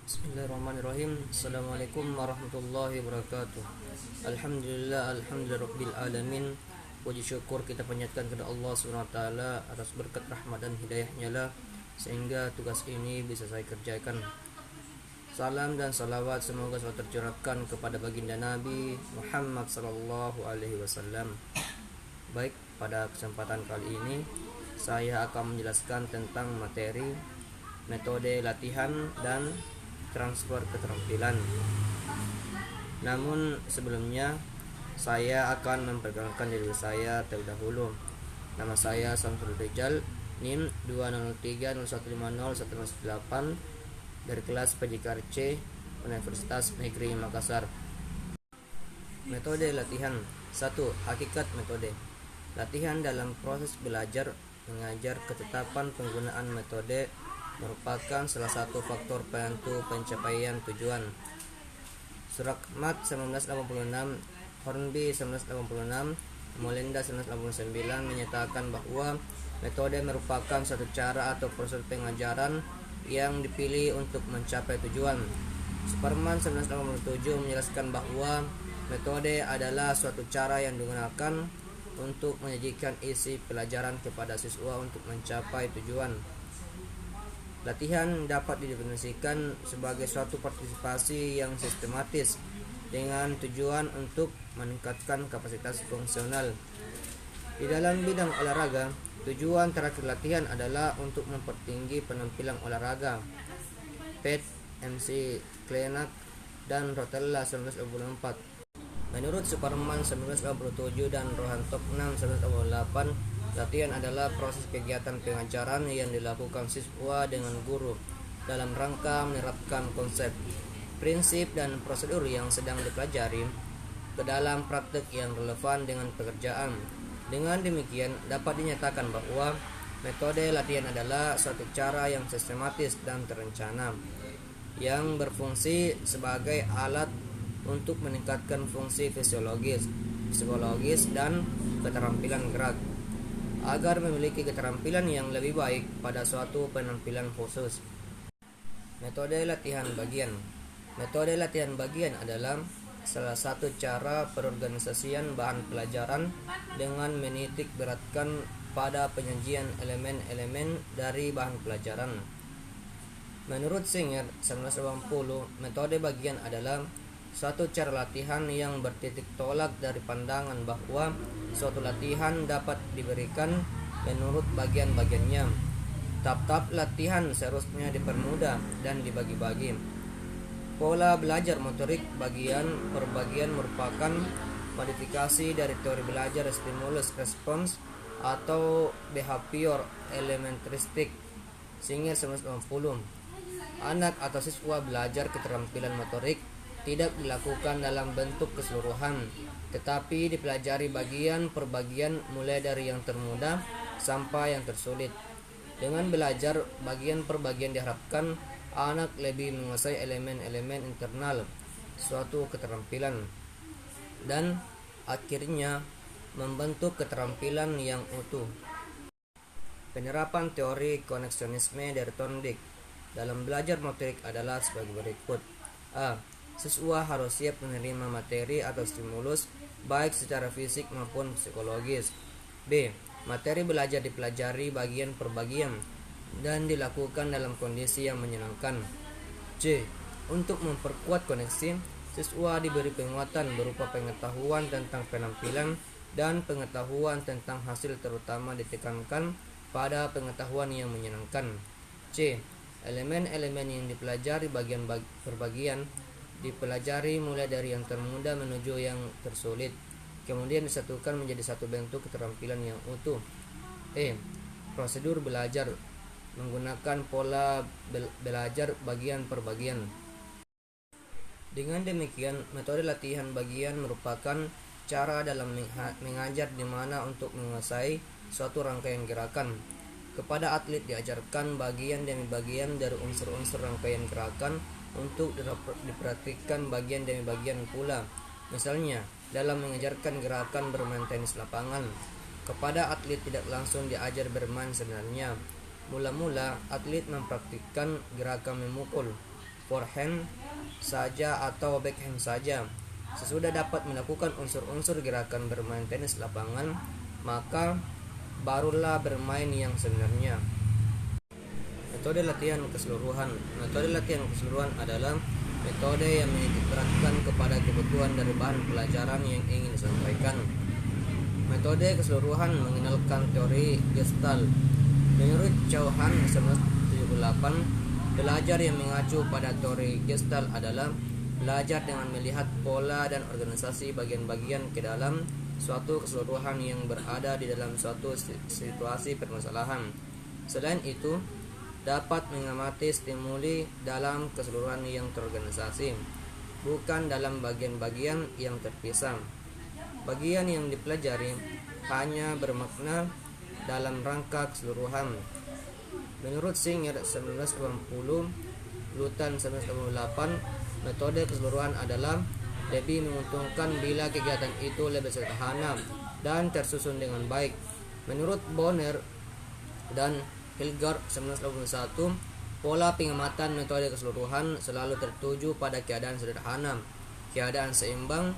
Bismillahirrahmanirrahim. Assalamualaikum warahmatullahi wabarakatuh. Alhamdulillah alamin. Puji syukur kita panjatkan kepada Allah SWT atas berkat rahmat dan hidayahnya lah sehingga tugas ini bisa saya kerjakan. Salam dan salawat semoga selalu tercurahkan kepada baginda Nabi Muhammad sallallahu alaihi wasallam. Baik, pada kesempatan kali ini saya akan menjelaskan tentang materi metode latihan dan transfer keterampilan. Namun sebelumnya saya akan memperkenalkan diri saya terlebih dahulu. Nama saya Samsul Rijal, NIM 203015018 dari kelas PJKRC Universitas Negeri Makassar. Metode latihan. 1. Hakikat metode. Latihan dalam proses belajar mengajar. Ketetapan penggunaan metode merupakan salah satu faktor penentu pencapaian tujuan. Surakmat 1986, Hornby 1986, Molinda 1989 menyatakan bahwa metode merupakan suatu cara atau proses pengajaran yang dipilih untuk mencapai tujuan. Superman 1987 menjelaskan bahwa metode adalah suatu cara yang digunakan untuk menyajikan isi pelajaran kepada siswa untuk mencapai tujuan. Latihan dapat didefinisikan sebagai suatu partisipasi yang sistematis dengan tujuan untuk meningkatkan kapasitas fungsional. Di dalam bidang olahraga, tujuan terakhir latihan adalah untuk mempertinggi penampilan olahraga. Pet, MC Klenak, dan Rotella 1984. Menurut Superman 1987 dan Rohan Topnam 1988, latihan adalah proses kegiatan pengajaran yang dilakukan siswa dengan guru dalam rangka menerapkan konsep, prinsip, dan prosedur yang sedang dipelajari ke dalam praktik yang relevan dengan pekerjaan. Dengan demikian, dapat dinyatakan bahwa metode latihan adalah suatu cara yang sistematis dan terencana yang berfungsi sebagai alat untuk meningkatkan fungsi fisiologis, psikologis, dan keterampilan gerak agar memiliki keterampilan yang lebih baik pada suatu penampilan khusus. Metode latihan bagian. Metode latihan bagian adalah salah satu cara perorganisasian bahan pelajaran dengan menitik beratkan pada penyajian elemen-elemen dari bahan pelajaran. Menurut Singer 1980, metode bagian adalah suatu cara latihan yang bertitik tolak dari pandangan bahwa suatu latihan dapat diberikan menurut bagian-bagiannya. Tahap-tahap latihan seharusnya dipermudah dan dibagi-bagi. Pola belajar motorik bagian per bagian merupakan modifikasi dari teori belajar stimulus response atau behavior elementristik. Singer 1990. Anak atau siswa belajar keterampilan motorik tidak dilakukan dalam bentuk keseluruhan, tetapi dipelajari bagian per bagian mulai dari yang termudah sampai yang tersulit. Dengan belajar bagian per bagian diharapkan anak lebih menguasai elemen-elemen internal suatu keterampilan dan akhirnya membentuk keterampilan yang utuh. Penerapan teori koneksionisme dari Thorndike dalam belajar motorik adalah sebagai berikut. A. Siswa harus siap menerima materi atau stimulus baik secara fisik maupun psikologis. B. Materi belajar dipelajari bagian per bagian dan dilakukan dalam kondisi yang menyenangkan. C. Untuk memperkuat koneksi, siswa diberi penguatan berupa pengetahuan tentang penampilan dan pengetahuan tentang hasil, terutama ditekankan pada pengetahuan yang menyenangkan. C. Elemen-elemen yang dipelajari bagian per bagian dipelajari mulai dari yang termudah menuju yang tersulit, kemudian disatukan menjadi satu bentuk keterampilan yang utuh. E. Prosedur belajar menggunakan pola belajar bagian per bagian. Dengan demikian, metode latihan bagian merupakan cara dalam mengajar di mana untuk menguasai suatu rangkaian gerakan. Kepada atlet diajarkan bagian demi bagian dari unsur-unsur rangkaian gerakan untuk dipraktikkan bagian demi bagian pula. Misalnya, dalam mengajarkan gerakan bermain tenis lapangan, kepada atlet tidak langsung diajar bermain sebenarnya. Mula-mula atlet mempraktikkan gerakan memukul, forehand saja atau backhand saja. Sesudah dapat melakukan unsur-unsur gerakan bermain tenis lapangan, maka barulah bermain yang sebenarnya. Metode latihan keseluruhan. Metode latihan keseluruhan adalah metode yang menitikberatkan kepada kebutuhan dari bahan pelajaran yang ingin disampaikan. Metode keseluruhan mengenalkan teori Gestalt. Menurut Chauhan 1978, belajar yang mengacu pada teori Gestalt adalah belajar dengan melihat pola dan organisasi bagian-bagian ke dalam suatu keseluruhan yang berada di dalam suatu situasi permasalahan. Selain itu, dapat mengamati stimuli dalam keseluruhan yang terorganisasi, bukan dalam bagian-bagian yang terpisah. Bagian yang dipelajari hanya bermakna dalam rangka keseluruhan. Menurut Singer 1980, Lutan 1988, metode keseluruhan adalah lebih menguntungkan bila kegiatan itu lebih sederhana dan tersusun dengan baik. Menurut Bonner dan Hilgard 1981, pola pengamatan metode keseluruhan selalu tertuju pada keadaan sederhana, keadaan seimbang,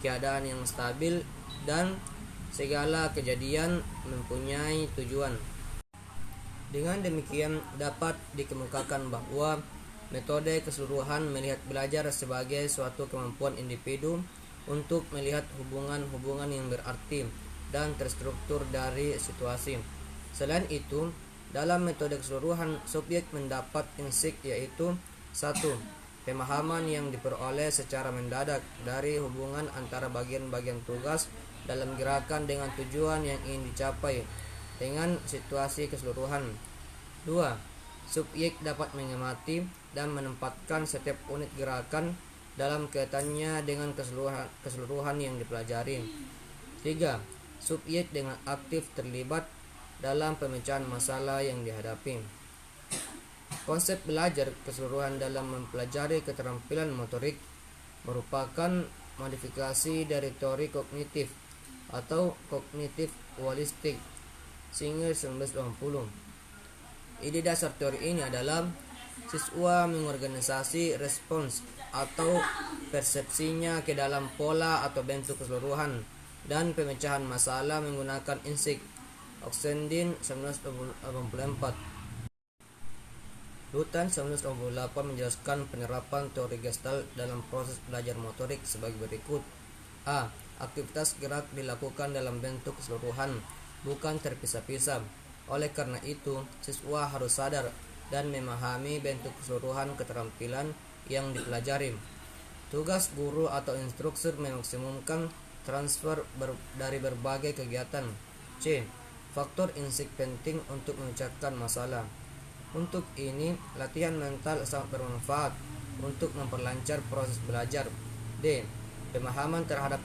keadaan yang stabil, dan segala kejadian mempunyai tujuan. Dengan demikian dapat dikemukakan bahwa metode keseluruhan melihat belajar sebagai suatu kemampuan individu untuk melihat hubungan-hubungan yang berarti dan terstruktur dari situasi. Selain itu, dalam metode keseluruhan, subjek mendapat insik, yaitu 1. Pemahaman yang diperoleh secara mendadak dari hubungan antara bagian-bagian tugas dalam gerakan dengan tujuan yang ingin dicapai dengan situasi keseluruhan. 2. Subjek dapat mengamati dan menempatkan setiap unit gerakan dalam kaitannya dengan keseluruhan yang dipelajari. 3. Subjek dengan aktif terlibat dalam pemecahan masalah yang dihadapi. Konsep belajar keseluruhan dalam mempelajari keterampilan motorik merupakan modifikasi dari teori kognitif atau kognitif holistik Singer 1980. Ide dasar teori ini adalah siswa mengorganisasi respons atau persepsinya ke dalam pola atau bentuk keseluruhan dan pemecahan masalah menggunakan insik. Oxendin 1984. Lutan 1988 menjelaskan penerapan teori Gestalt dalam proses belajar motorik sebagai berikut. A. Aktivitas gerak dilakukan dalam bentuk keseluruhan, bukan terpisah-pisah. Oleh karena itu, siswa harus sadar dan memahami bentuk keseluruhan keterampilan yang dipelajari. Tugas guru atau instruktur memaksimumkan transfer dari berbagai kegiatan. C. Faktor insik penting untuk memecahkan masalah. Untuk ini, latihan mental sangat bermanfaat untuk memperlancar proses belajar. D. Pemahaman terhadap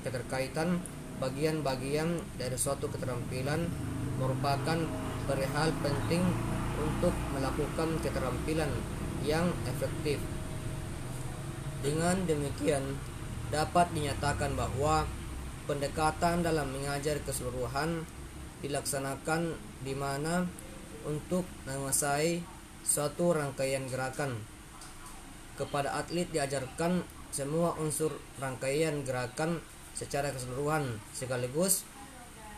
keterkaitan bagian-bagian dari suatu keterampilan merupakan perihal penting untuk melakukan keterampilan yang efektif. Dengan demikian, dapat dinyatakan bahwa pendekatan dalam mengajar keseluruhan dilaksanakan di mana untuk menguasai suatu rangkaian gerakan. Kepada atlet diajarkan semua unsur rangkaian gerakan secara keseluruhan sekaligus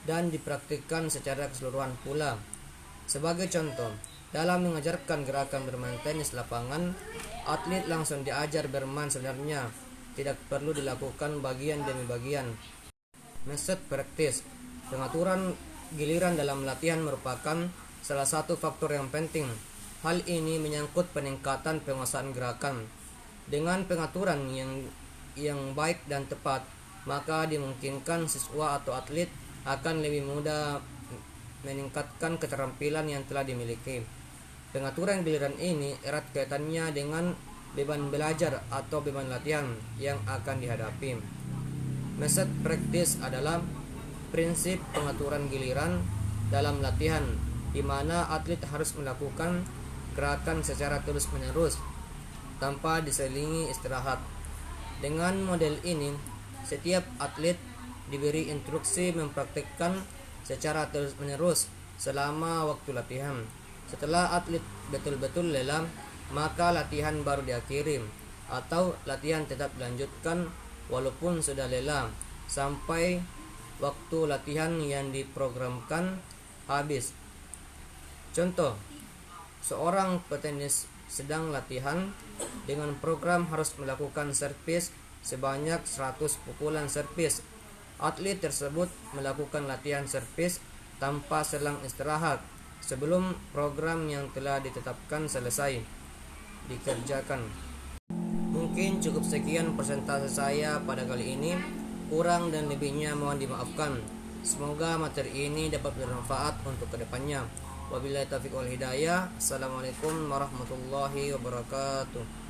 dan dipraktikkan secara keseluruhan pula. Sebagai contoh, dalam mengajarkan gerakan bermain tenis lapangan, atlet langsung diajar bermain sebenarnya, tidak perlu dilakukan bagian demi bagian. Method practice. Pengaturan giliran dalam latihan merupakan salah satu faktor yang penting. Hal ini menyangkut peningkatan penguasaan gerakan. Dengan pengaturan yang baik dan tepat, maka dimungkinkan siswa atau atlet akan lebih mudah meningkatkan keterampilan yang telah dimiliki. Pengaturan giliran ini erat kaitannya dengan beban belajar atau beban latihan yang akan dihadapi. Method practice adalah prinsip pengaturan giliran dalam latihan, di mana atlet harus melakukan gerakan secara terus-menerus tanpa diselingi istirahat. Dengan model ini, setiap atlet diberi instruksi mempraktikkan secara terus-menerus selama waktu latihan. Setelah atlet betul-betul lelah, maka latihan baru diakhiri, atau latihan tetap dilanjutkan walaupun sudah lelah sampai waktu latihan yang diprogramkan habis. Contoh, seorang petenis sedang latihan dengan program harus melakukan servis sebanyak 100 pukulan servis. Atlet tersebut melakukan latihan servis tanpa selang istirahat sebelum program yang telah ditetapkan selesai dikerjakan. Mungkin cukup sekian persentase saya pada kali ini. Kurang dan lebihnya mohon dimaafkan. Semoga materi ini dapat bermanfaat untuk kedepannya. Wabillahi taufiq wal hidayah. Assalamualaikum warahmatullahi wabarakatuh.